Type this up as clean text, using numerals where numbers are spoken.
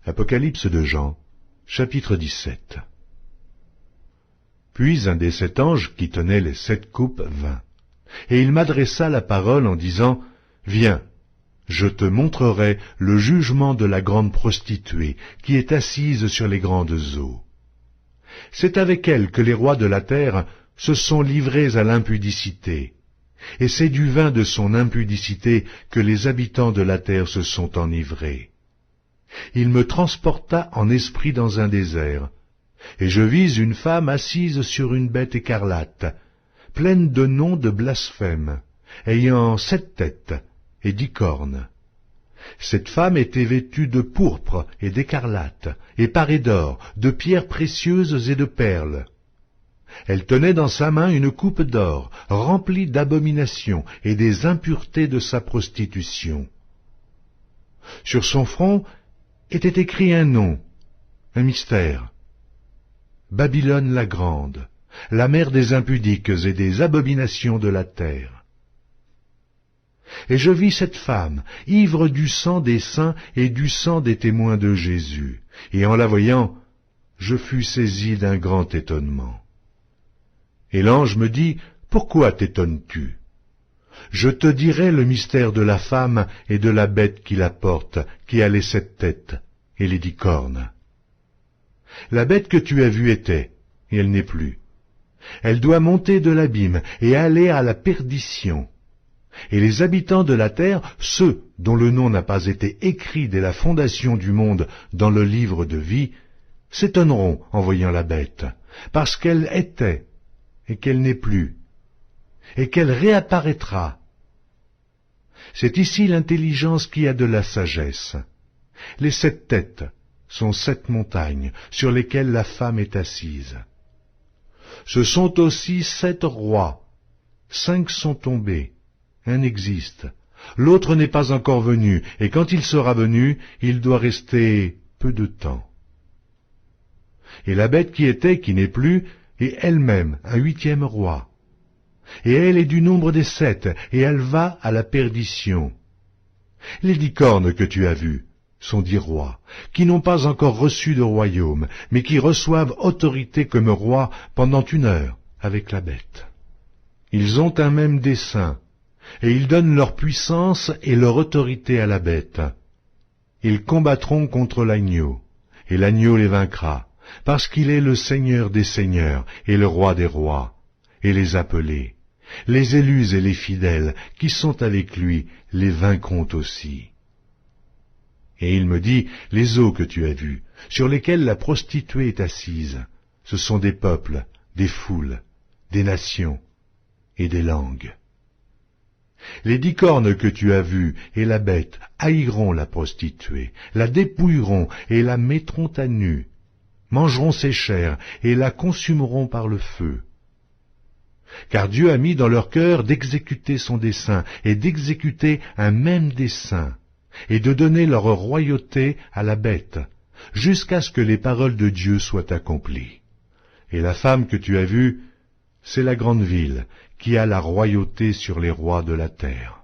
Apocalypse de Jean, chapitre 17. Puis un des 7 anges qui tenait les 7 coupes vint, et il m'adressa la parole en disant, « Viens, je te montrerai le jugement de la grande prostituée qui est assise sur les grandes eaux. C'est avec elle que les rois de la terre se sont livrés à l'impudicité, et c'est du vin de son impudicité que les habitants de la terre se sont enivrés. Il me transporta en esprit dans un désert, et je vis une femme assise sur une bête écarlate, pleine de noms de blasphème, ayant 7 têtes et 10 cornes. Cette femme était vêtue de pourpre et d'écarlate, et parée d'or, de pierres précieuses et de perles. Elle tenait dans sa main une coupe d'or, remplie d'abominations et des impuretés de sa prostitution. Sur son front était écrit un nom, un mystère. Babylone la grande, la mère des impudiques et des abominations de la terre. Et je vis cette femme, ivre du sang des saints et du sang des témoins de Jésus, et en la voyant, je fus saisi d'un grand étonnement. Et l'ange me dit, « Pourquoi t'étonnes-tu ? Je te dirai le mystère de la femme et de la bête qui la porte, qui a les 7 têtes et les 10 cornes. La bête que tu as vue était, et elle n'est plus. Elle doit monter de l'abîme et aller à la perdition. Et les habitants de la terre, ceux dont le nom n'a pas été écrit dès la fondation du monde dans le livre de vie, s'étonneront en voyant la bête, parce qu'elle était, et qu'elle n'est plus, et qu'elle réapparaîtra. C'est ici l'intelligence qui a de la sagesse. Les 7 têtes sont 7 montagnes sur lesquelles la femme est assise. Ce sont aussi 7 rois. 5 sont tombés, un existe, l'autre n'est pas encore venu, et quand il sera venu, il doit rester peu de temps. Et la bête qui était, qui n'est plus, est elle-même un 8e roi. Et elle est du nombre des 7, et elle va à la perdition. Les 10 cornes que tu as vues sont 10 rois, qui n'ont pas encore reçu de royaume, mais qui reçoivent autorité comme rois pendant 1 heure avec la bête. Ils ont un même dessein, et ils donnent leur puissance et leur autorité à la bête. Ils combattront contre l'agneau, et l'agneau les vaincra, parce qu'il est le Seigneur des seigneurs et le Roi des rois, et les appelés, les élus et les fidèles qui sont avec lui les vaincront aussi. Et il me dit, les eaux que tu as vues, sur lesquelles la prostituée est assise, ce sont des peuples, des foules, des nations et des langues. Les 10 cornes que tu as vues et la bête haïront la prostituée, la dépouilleront et la mettront à nu, mangeront ses chairs et la consumeront par le feu. Car Dieu a mis dans leur cœur d'exécuter son dessein et d'exécuter un même dessein, et de donner leur royauté à la bête, jusqu'à ce que les paroles de Dieu soient accomplies. Et la femme que tu as vue, c'est la grande ville qui a la royauté sur les rois de la terre.